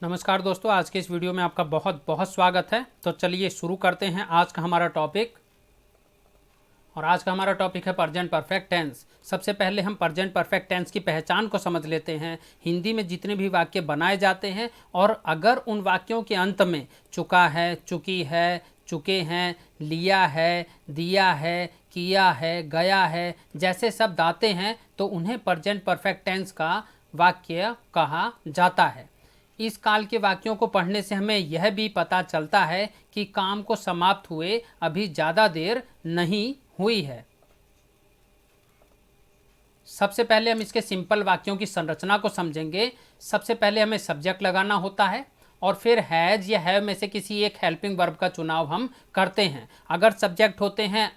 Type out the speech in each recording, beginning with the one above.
नमस्कार दोस्तों, आज के इस वीडियो में आपका बहुत बहुत स्वागत है। तो चलिए शुरू करते हैं आज का हमारा टॉपिक। और आज का हमारा टॉपिक है प्रेजेंट परफेक्ट टेंस। सबसे पहले हम प्रेजेंट परफेक्ट टेंस की पहचान को समझ लेते हैं। हिंदी में जितने भी वाक्य बनाए जाते हैं और अगर उन वाक्यों के अंत में चुका है, चुकी है, चुके हैं, लिया है, दिया है, किया है, गया है जैसे शब्द आते हैं तो उन्हें प्रेजेंट परफेक्ट टेंस का वाक्य कहा जाता है। इस काल के वाक्यों को पढ़ने से हमें यह भी पता चलता है कि काम को समाप्त हुए अभी ज़्यादा देर नहीं हुई है। सबसे पहले हम इसके सिंपल वाक्यों की संरचना को समझेंगे। सबसे पहले हमें सब्जेक्ट लगाना होता है और फिर हैज या हैव में से किसी एक हेल्पिंग वर्ब का चुनाव हम करते हैं। अगर सब्जेक्ट होते हैं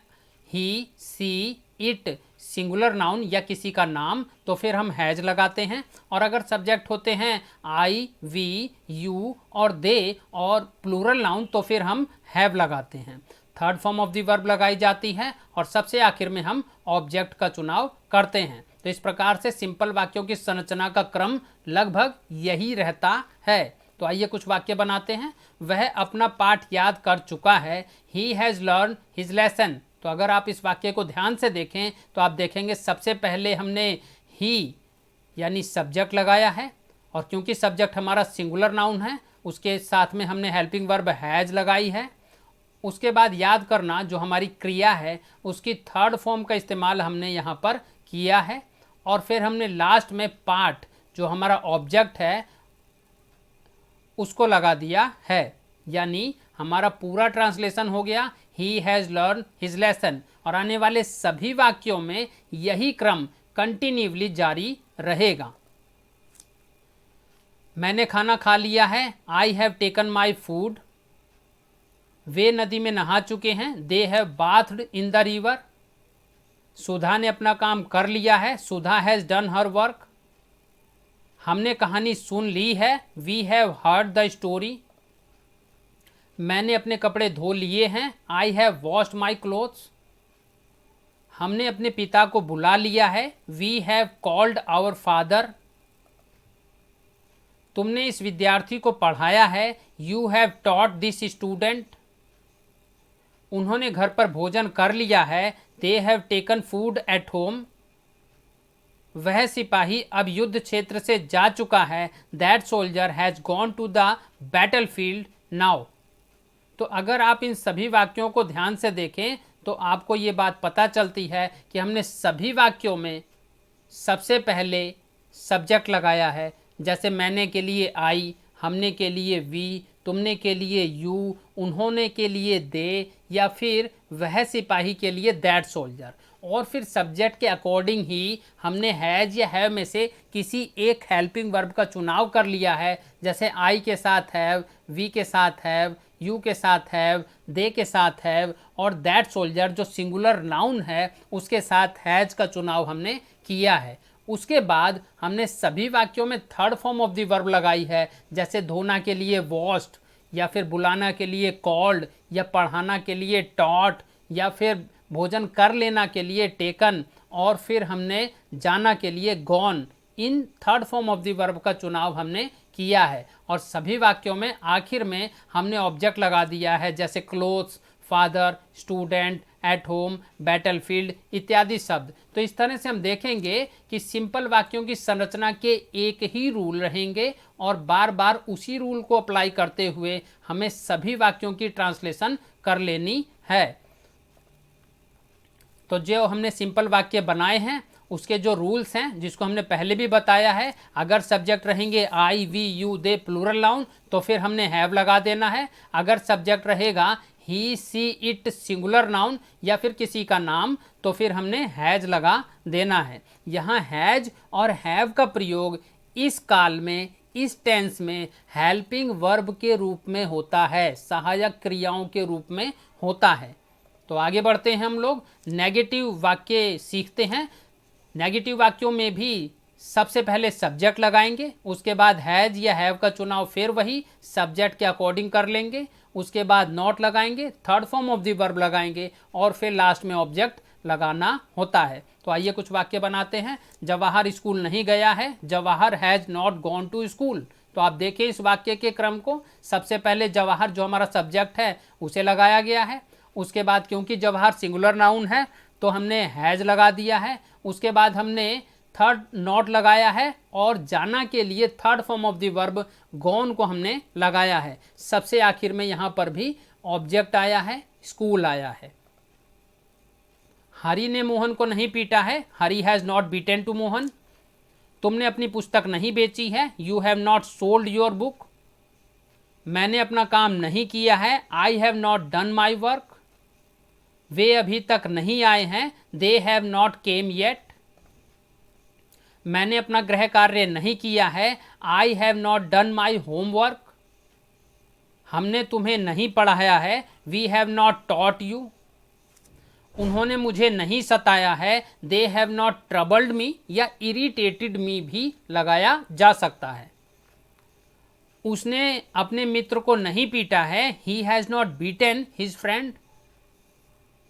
ही, सी, इट, सिंगुलर नाउन या किसी का नाम तो फिर हम हैज लगाते हैं। और अगर सब्जेक्ट होते हैं आई, वी, यू और दे और प्लूरल नाउन तो फिर हम हैव लगाते हैं। Third form of the verb लगाई जाती है और सबसे आखिर में हम ऑब्जेक्ट का चुनाव करते हैं। तो इस प्रकार से सिंपल वाक्यों की संरचना का क्रम लगभग यही रहता है। तो आइए कुछ वाक्य बनाते हैं। वह अपना पाठ याद कर चुका है। He has learn his lesson. तो अगर आप इस वाक्य को ध्यान से देखें तो आप देखेंगे सबसे पहले हमने ही यानी सब्जेक्ट लगाया है और क्योंकि सब्जेक्ट हमारा सिंगुलर नाउन है उसके साथ में हमने हेल्पिंग वर्ब हैज लगाई है। उसके बाद याद करना जो हमारी क्रिया है उसकी थर्ड फॉर्म का इस्तेमाल हमने यहाँ पर किया है। और फिर हमने लास्ट में पार्ट जो हमारा ऑब्जेक्ट है उसको लगा दिया है। यानी हमारा पूरा ट्रांसलेशन हो गया he has learn his lesson. और आने वाले सभी वाक्यों में यही क्रम कंटिन्यूअसली जारी रहेगा। मैंने खाना खा लिया है। I have taken my food. वे नदी में नहा चुके हैं। They have bathed in the river. Sudha ने अपना काम कर लिया है। Sudha has done her work. हमने कहानी सुन ली है। We have heard the story. मैंने अपने कपड़े धो लिए हैं। I have washed my clothes. हमने अपने पिता को बुला लिया है। We have called our father. तुमने इस विद्यार्थी को पढ़ाया है। You have taught this student. उन्होंने घर पर भोजन कर लिया है। They have taken food at home. वह सिपाही अब युद्ध क्षेत्र से जा चुका है। That soldier has gone to the battle field now. तो अगर आप इन सभी वाक्यों को ध्यान से देखें तो आपको ये बात पता चलती है कि हमने सभी वाक्यों में सबसे पहले सब्जेक्ट लगाया है। जैसे मैंने के लिए आई, हमने के लिए वी, तुमने के लिए यू, उन्होंने के लिए दे या फिर वह सिपाही के लिए दैट सोल्जर। और फिर सब्जेक्ट के अकॉर्डिंग ही हमने हैज़ या हैव में से किसी एक हेल्पिंग वर्ब का चुनाव कर लिया है। जैसे आई के साथ हैव, वी के साथ हैव, यू के साथ हैव, दे के साथ हैव और दैट सोल्जर जो सिंगुलर नाउन है उसके साथ हैज का चुनाव हमने किया है। उसके बाद हमने सभी वाक्यों में third form of the verb लगाई है। जैसे धोना के लिए वॉश्ड या फिर बुलाना के लिए कॉल्ड या पढ़ाना के लिए टॉट या फिर भोजन कर लेना के लिए टेकन और फिर हमने जाना के लिए gone. In third form of the verb का चुनाव हमने किया है। और सभी वाक्यों में आखिर में हमने ऑब्जेक्ट लगा दिया है जैसे clothes, father, student, at home, battlefield इत्यादि शब्द। तो इस तरह से हम देखेंगे कि सिंपल वाक्यों की संरचना के एक ही रूल रहेंगे और बार बार उसी रूल को अप्लाई करते हुए हमें सभी वाक्यों की ट्रांसलेशन कर लेनी है। तो जो हमने सिंपल वाक्य बनाए हैं उसके जो रूल्स हैं जिसको हमने पहले भी बताया है, अगर सब्जेक्ट रहेंगे I, we, you, they plural noun तो फिर हमने हैव लगा देना है। अगर सब्जेक्ट रहेगा ही, सी, इट सिंगुलर नाउन या फिर किसी का नाम तो फिर हमने हैज लगा देना है। यहाँ हैज और हैव का प्रयोग इस काल में, इस टेंस में हेल्पिंग वर्ब के रूप में होता है, सहायक क्रियाओं के रूप में होता है। तो आगे बढ़ते हैं, हम लोग नेगेटिव वाक्य सीखते हैं। नेगेटिव वाक्यों में भी सबसे पहले सब्जेक्ट लगाएंगे, उसके बाद हैज या हैव का चुनाव फिर वही सब्जेक्ट के अकॉर्डिंग कर लेंगे, उसके बाद नॉट लगाएंगे, third form of the verb लगाएंगे और फिर लास्ट में ऑब्जेक्ट लगाना होता है। तो आइए कुछ वाक्य बनाते हैं। जवाहर स्कूल नहीं गया है। Jawahar has not gone to school. तो आप देखें इस वाक्य के क्रम को, सबसे पहले जवाहर जो हमारा सब्जेक्ट है उसे लगाया गया है, उसके बाद क्योंकि जवाहर सिंगुलर नाउन है तो हमने हैज लगा दिया है, उसके बाद हमने थर्ड नॉट लगाया है और जाना के लिए third form of the verb gone को हमने लगाया है। सबसे आखिर में यहाँ पर भी ऑब्जेक्ट आया है, स्कूल आया है। हरि ने मोहन को नहीं पीटा है, Hari has not beaten to Mohan. तुमने अपनी पुस्तक नहीं बेची है, you have not sold your book. मैंने अपना काम नहीं किया है, I have not done my work. वे अभी तक नहीं आए हैं, they have not came yet. मैंने अपना गृह कार्य नहीं किया है, I have not done my homework. हमने तुम्हें नहीं पढ़ाया है, we have not taught you. उन्होंने मुझे नहीं सताया है, दे हैव नॉट ट्रबल्ड मी या इरिटेटेड मी भी लगाया जा सकता है। उसने अपने मित्र को नहीं पीटा है, he has not beaten his friend.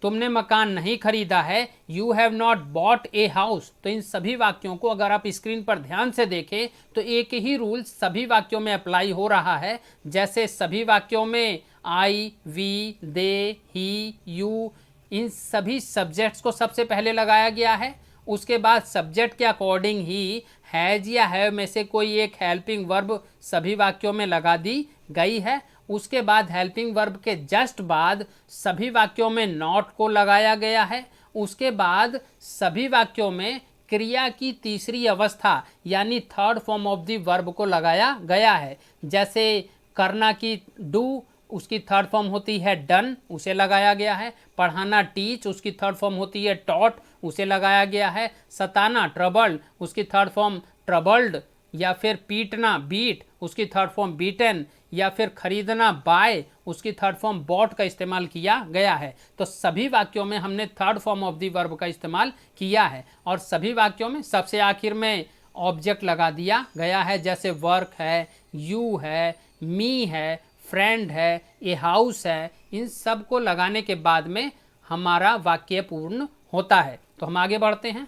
तुमने मकान नहीं खरीदा है, you have not bought a house. तो इन सभी वाक्यों को अगर आप स्क्रीन पर ध्यान से देखें तो एक ही रूल सभी वाक्यों में अप्लाई हो रहा है। जैसे सभी वाक्यों में आई, वी, दे, ही, यू, इन सभी सब्जेक्ट्स को सबसे पहले लगाया गया है। उसके बाद सब्जेक्ट के अकॉर्डिंग ही हैज या हैव में से कोई एक हेल्पिंग वर्ब सभी वाक्यों में लगा दी गई है। उसके बाद हेल्पिंग वर्ब के जस्ट बाद सभी वाक्यों में नॉट को लगाया गया है। उसके बाद सभी वाक्यों में क्रिया की तीसरी अवस्था यानी third form of the verb को लगाया गया है। जैसे करना की डू, उसकी थर्ड फॉर्म होती है डन, उसे लगाया गया है। पढ़ाना टीच, उसकी थर्ड फॉर्म होती है टॉट, उसे लगाया गया है। सताना ट्रबल्ड, उसकी थर्ड फॉर्म ट्रबल्ड। या फिर पीटना बीट, उसकी थर्ड फॉर्म बीटन। या फिर खरीदना बाय, उसकी थर्ड फॉर्म बॉट का इस्तेमाल किया गया है। तो सभी वाक्यों में हमने third form of the verb का इस्तेमाल किया है और सभी वाक्यों में सबसे आखिर में ऑब्जेक्ट लगा दिया गया है। जैसे वर्क है, यू है, मी है, फ्रेंड है, ए हाउस है, इन सब को लगाने के बाद में हमारा वाक्य पूर्ण होता है। तो हम आगे बढ़ते हैं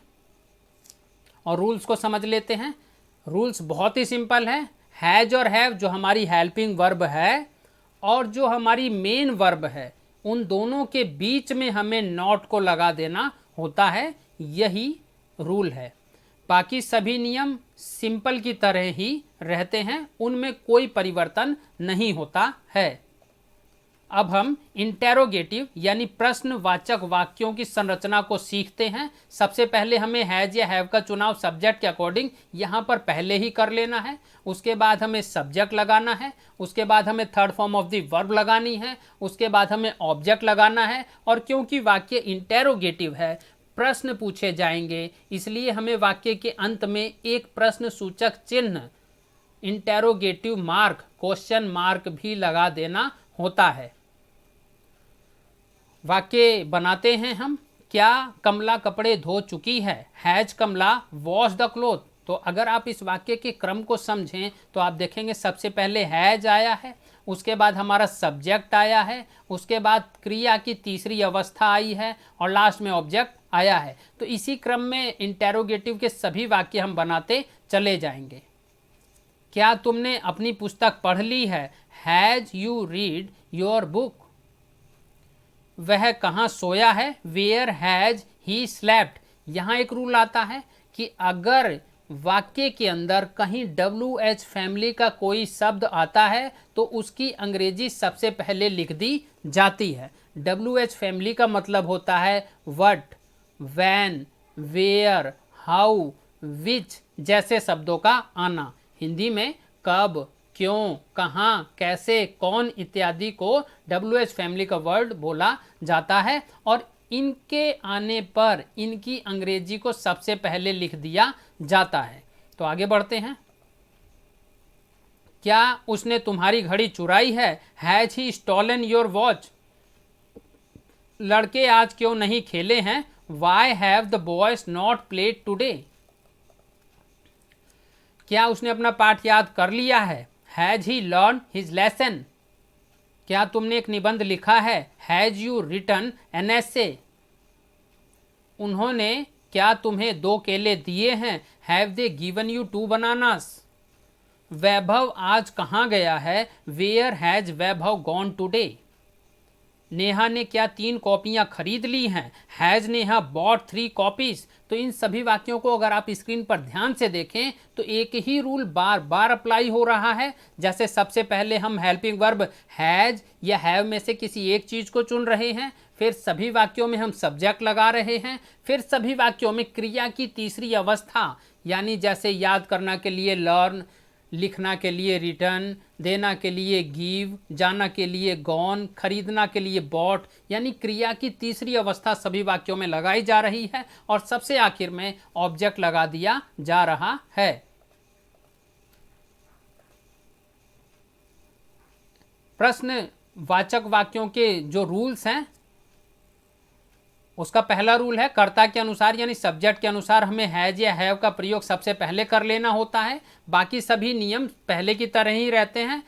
और रूल्स को समझ लेते हैं। रूल्स बहुत ही सिंपल है। हैज और हैव जो हमारी हेल्पिंग वर्ब है और जो हमारी मेन वर्ब है, उन दोनों के बीच में हमें नॉट को लगा देना होता है, यही रूल है। बाकी सभी नियम सिंपल की तरह ही रहते हैं, उनमें कोई परिवर्तन नहीं होता है। अब हम इंटेरोगेटिव यानी प्रश्नवाचक वाक्यों की संरचना को सीखते हैं। सबसे पहले हमें हैज या हैव का चुनाव सब्जेक्ट के अकॉर्डिंग यहाँ पर पहले ही कर लेना है। उसके बाद हमें सब्जेक्ट लगाना है, उसके बाद हमें third form of the verb लगानी है, उसके बाद हमें ऑब्जेक्ट लगाना है। और क्योंकि वाक्य इंटेरोगेटिव है, प्रश्न पूछे जाएंगे, इसलिए हमें वाक्य के अंत में एक प्रश्न सूचक चिन्ह इंटेरोगेटिव मार्क, क्वेश्चन मार्क भी लगा देना होता है। वाक्य बनाते हैं हम। क्या कमला कपड़े धो चुकी है? Has Kamala wash the cloth. तो अगर आप इस वाक्य के क्रम को समझें तो आप देखेंगे सबसे पहले हैज आया है, उसके बाद हमारा सब्जेक्ट आया है, उसके बाद क्रिया की तीसरी अवस्था आई है और लास्ट में ऑब्जेक्ट आया है। तो इसी क्रम में इंटेरोगेटिव के सभी वाक्य हम बनाते चले जाएंगे। क्या तुमने अपनी पुस्तक पढ़ ली है? Has you read your book? वह कहाँ सोया है? Where has he slept? यहाँ एक रूल आता है कि अगर वाक्य के अंदर कहीं WH फैमिली का कोई शब्द आता है तो उसकी अंग्रेजी सबसे पहले लिख दी जाती है। WH फैमिली का मतलब होता है व्हाट, व्हेन, वेयर, हाउ, विच जैसे शब्दों का आना। हिंदी में कब, क्यों, कहाँ, कैसे, कौन इत्यादि को WH फैमिली का वर्ड बोला जाता है और इनके आने पर इनकी अंग्रेजी को सबसे पहले लिख दिया जाता है। तो आगे बढ़ते हैं। क्या उसने तुम्हारी घड़ी चुराई है? Has he stolen your watch? लड़के आज क्यों नहीं खेले हैं? Why have the boys not played today? क्या उसने अपना पाठ याद कर लिया है? Has he learn his lesson? क्या तुमने एक निबंध लिखा है? Has you written an essay? उन्होंने क्या तुम्हें 2 केले दिए हैं? Have they given you 2 bananas? Vaibhav आज कहाँ गया है? Where has Vaibhav gone today? Neha ने क्या 3 कॉपियां खरीद ली हैं? Has Neha bought 3 copies? तो इन सभी वाक्यों को अगर आप स्क्रीन पर ध्यान से देखें तो एक ही रूल बार बार अप्लाई हो रहा है। जैसे सबसे पहले हम हेल्पिंग वर्ब हैज या हैव में से किसी एक चीज को चुन रहे हैं, फिर सभी वाक्यों में हम सब्जेक्ट लगा रहे हैं, फिर सभी वाक्यों में क्रिया की तीसरी अवस्था यानी जैसे याद करना के लिए लर्न, लिखना के लिए रिटर्न, देना के लिए गिव, जाना के लिए गॉन, खरीदना के लिए बॉट, यानी क्रिया की तीसरी अवस्था सभी वाक्यों में लगाई जा रही है और सबसे आखिर में ऑब्जेक्ट लगा दिया जा रहा है। प्रश्न वाचक वाक्यों के जो रूल्स हैं उसका पहला रूल है कर्ता के अनुसार यानी सब्जेक्ट के अनुसार हमें हैज या हैव का प्रयोग सबसे पहले कर लेना होता है। बाकी सभी नियम पहले की तरह ही रहते हैं।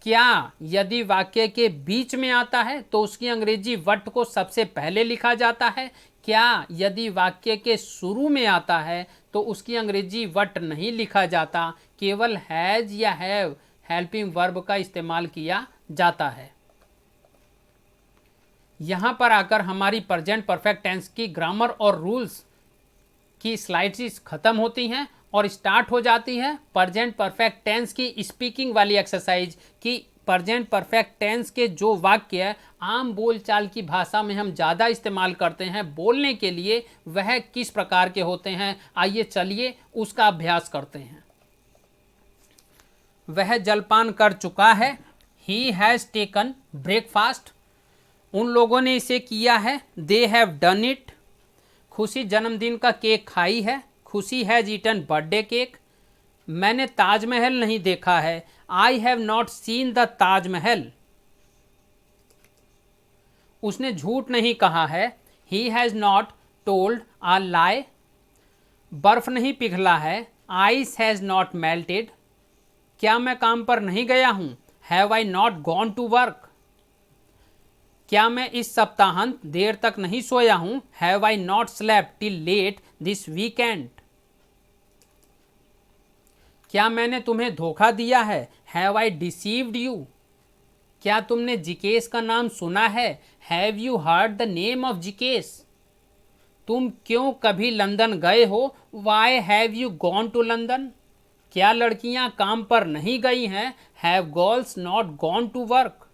क्या यदि वाक्य के बीच में आता है तो उसकी अंग्रेजी वट को सबसे पहले लिखा जाता है? क्या यदि वाक्य के शुरू में आता है तो उसकी अंग्रेजी वट नहीं लिखा जाता, केवल हैज या हैव हेल्पिंग वर्ब का इस्तेमाल किया जाता है। यहाँ पर आकर हमारी प्रेजेंट परफेक्ट टेंस की ग्रामर और रूल्स की स्लाइड्स खत्म होती हैं और स्टार्ट हो जाती है प्रेजेंट परफेक्ट टेंस की स्पीकिंग वाली एक्सरसाइज की। प्रेजेंट परफेक्ट टेंस के जो वाक्य आम बोलचाल की भाषा में हम ज़्यादा इस्तेमाल करते हैं बोलने के लिए, वह किस प्रकार के होते हैं, आइए चलिए उसका अभ्यास करते हैं। वह जलपान कर चुका है। He has taken breakfast. उन लोगों ने इसे किया है। They have done it. खुशी जन्मदिन का केक खाई है। खुशी हैज ईटन बर्थडे केक। मैंने ताजमहल नहीं देखा है। I have not seen the Taj Mahal. उसने झूठ नहीं कहा है। He has not told a lie. बर्फ नहीं पिघला है। Ice has not melted. क्या मैं काम पर नहीं गया हूं? Have I not gone to work. क्या मैं इस सप्ताहांत देर तक नहीं सोया हूं? Have I not slept till late this weekend. क्या मैंने तुम्हें धोखा दिया है? Have I deceived you. क्या तुमने जिकेश का नाम सुना है? Have you heard the name of Jikesh. तुम क्यों कभी लंदन गए हो? Why have you gone to London. क्या लड़कियां काम पर नहीं गई हैं? Have girls not gone to work.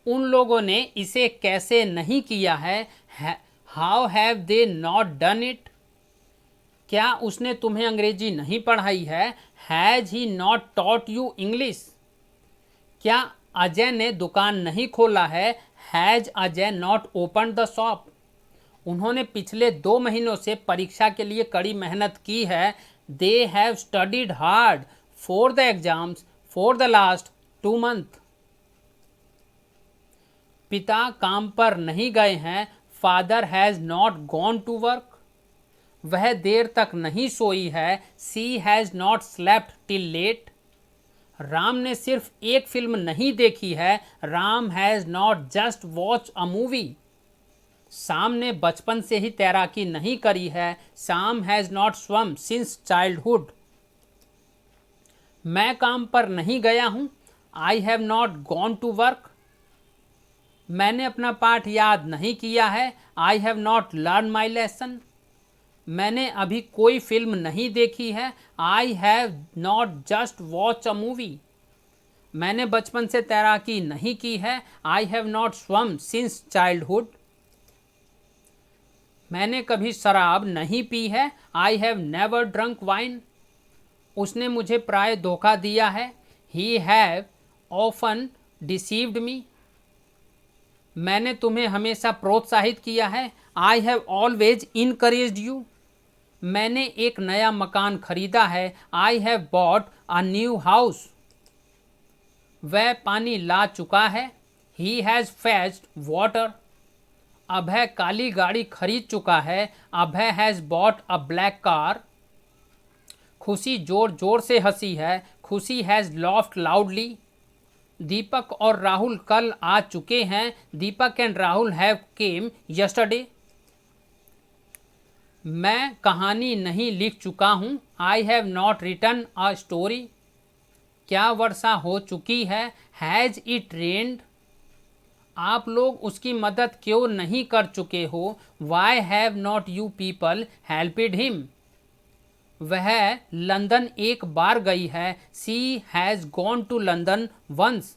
उन लोगों ने इसे कैसे नहीं किया है? How have they not done it. क्या उसने तुम्हें अंग्रेजी नहीं पढ़ाई है? Has he not taught you English. क्या अजय ने दुकान नहीं खोला है? Has Ajay not open the shop. उन्होंने पिछले 2 महीनों से परीक्षा के लिए कड़ी मेहनत की है। They have studied hard for the exams for the last 2 month. पिता काम पर नहीं गए हैं। Father has not gone to work. वह देर तक नहीं सोई है। She has not slept till late. Ram ने सिर्फ एक फिल्म नहीं देखी है। Ram has not just watch a movie. Shyam ने बचपन से ही तैराकी नहीं करी है। Shyam has not swum since childhood. मैं काम पर नहीं गया हूं। I have not gone to work. मैंने अपना पाठ याद नहीं किया है। I have not learn my lesson. मैंने अभी कोई फिल्म नहीं देखी है। I have not just watch a movie. मैंने बचपन से तैराकी नहीं की है। I have not swum since childhood. मैंने कभी शराब नहीं पी है। I have never drunk wine. उसने मुझे प्राय धोखा दिया है। He have often deceived me. मैंने तुम्हें हमेशा प्रोत्साहित किया है। I have always encouraged you. मैंने एक नया मकान खरीदा है। I have bought a new house. वह पानी ला चुका है। He has fetched water. Abhay काली गाड़ी खरीद चुका है। Abhay has bought a black car. Khushi जोर जोर से हंसी है। Khushi has laughed loudly. Deepak और राहुल कल आ चुके हैं। Deepak and Rahul have came yesterday. मैं कहानी नहीं लिख चुका हूँ। I have not written a story. क्या वर्षा हो चुकी है? Has it rained? आप लोग उसकी मदद क्यों नहीं कर चुके हो? Why have not you people helped him? वह लंदन एक बार गई है। She has gone to London once.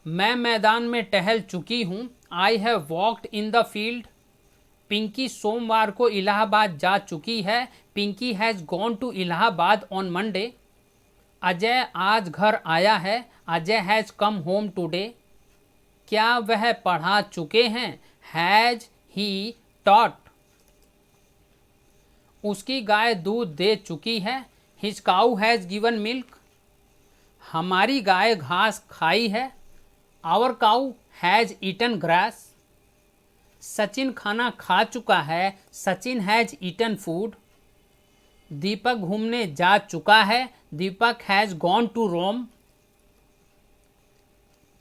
मैं मैदान में टहल चुकी हूँ। I have walked in the field. Pinky सोमवार को इलाहाबाद जा चुकी है। Pinki has gone to Allahabad on Monday. Ajay आज घर आया है। Ajay has come home today. क्या वह पढ़ा चुके हैं? Has he taught? उसकी गाय दूध दे चुकी है। His cow has given milk. हमारी गाय घास खाई है। Our cow has eaten grass. Sachin खाना खा चुका है। Sachin has eaten food. Deepak घूमने जा चुका है। Deepak has gone to Rome.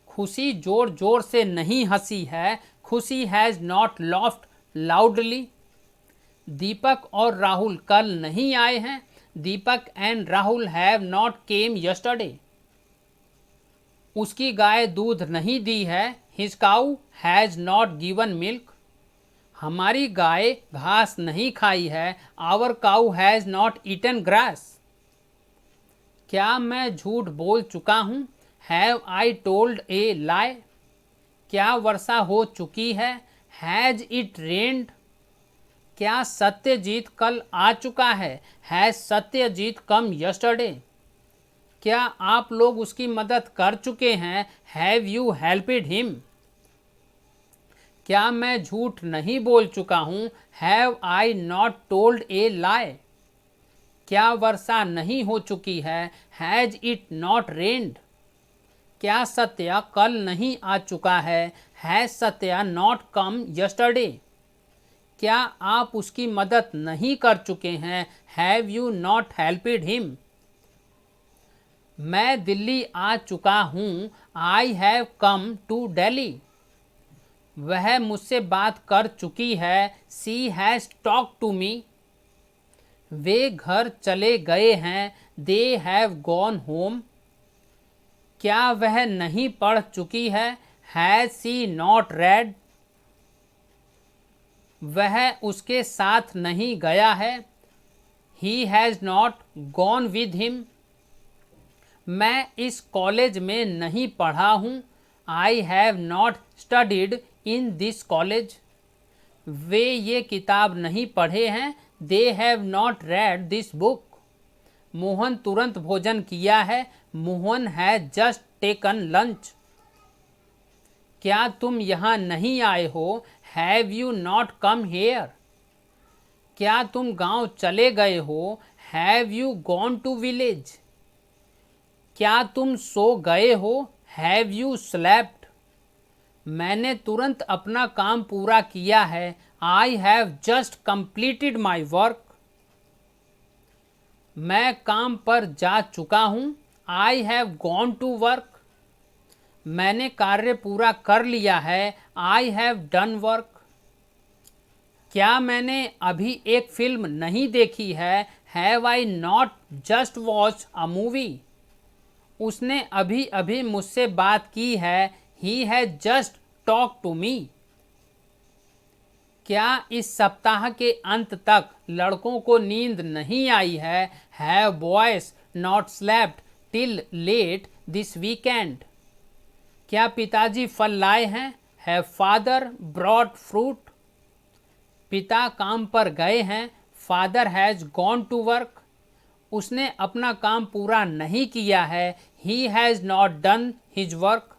Khushi जोर जोर से नहीं हंसी है। Khushi has not laughed loudly. Deepak और राहुल कल नहीं आए हैं। Deepak and Rahul have not came yesterday. उसकी गाय दूध नहीं दी है। His cow has not given milk. हमारी गाय घास नहीं खाई है। Our cow has not eaten grass. क्या मैं झूठ बोल चुका हूँ? Have I told a lie? क्या वर्षा हो चुकी है? हैज़ इट रेन्ड? क्या सत्यजीत कल आ चुका है? Has Satyajit come yesterday? क्या आप लोग उसकी मदद कर चुके हैं? Have you helped him? क्या मैं झूठ नहीं बोल चुका हूँ? Have I not told a lie? क्या वर्षा नहीं हो चुकी है? Has it not rained? क्या सत्या कल नहीं आ चुका है? Has Satya not come yesterday? क्या आप उसकी मदद नहीं कर चुके हैं? Have you not हेल्पेड him? मैं दिल्ली आ चुका हूँ। I have come to Delhi. वह मुझसे बात कर चुकी है। She has talk to me. वे घर चले गए हैं। They have gone home. क्या वह नहीं पढ़ चुकी है? Has she not read? वह उसके साथ नहीं गया है। He has not gone with him. मैं इस कॉलेज में नहीं पढ़ा हूँ। I have not studied in this college. वे ये किताब नहीं पढ़े हैं। They have not read this book. Mohan तुरंत भोजन किया है। Mohan has just taken lunch. क्या तुम यहाँ नहीं आए हो? Have you not come here? क्या तुम गांव चले गए हो? Have you gone to village? क्या तुम सो गए हो? Have you slept? मैंने तुरंत अपना काम पूरा किया है। I have just completed my work. मैं काम पर जा चुका हूँ। I have gone to work. मैंने कार्य पूरा कर लिया है। I have done work. क्या मैंने अभी एक फिल्म नहीं देखी है? Have I not just watch a movie? उसने अभी अभी मुझसे बात की है। He has just talk to me. क्या इस सप्ताह के अंत तक लड़कों को नींद नहीं आई है? Have boys not slept till late this weekend? क्या पिताजी फल लाए हैं? Have father brought fruit? पिता काम पर गए हैं। Father has gone to work. उसने अपना काम पूरा नहीं किया है। He has not done his work.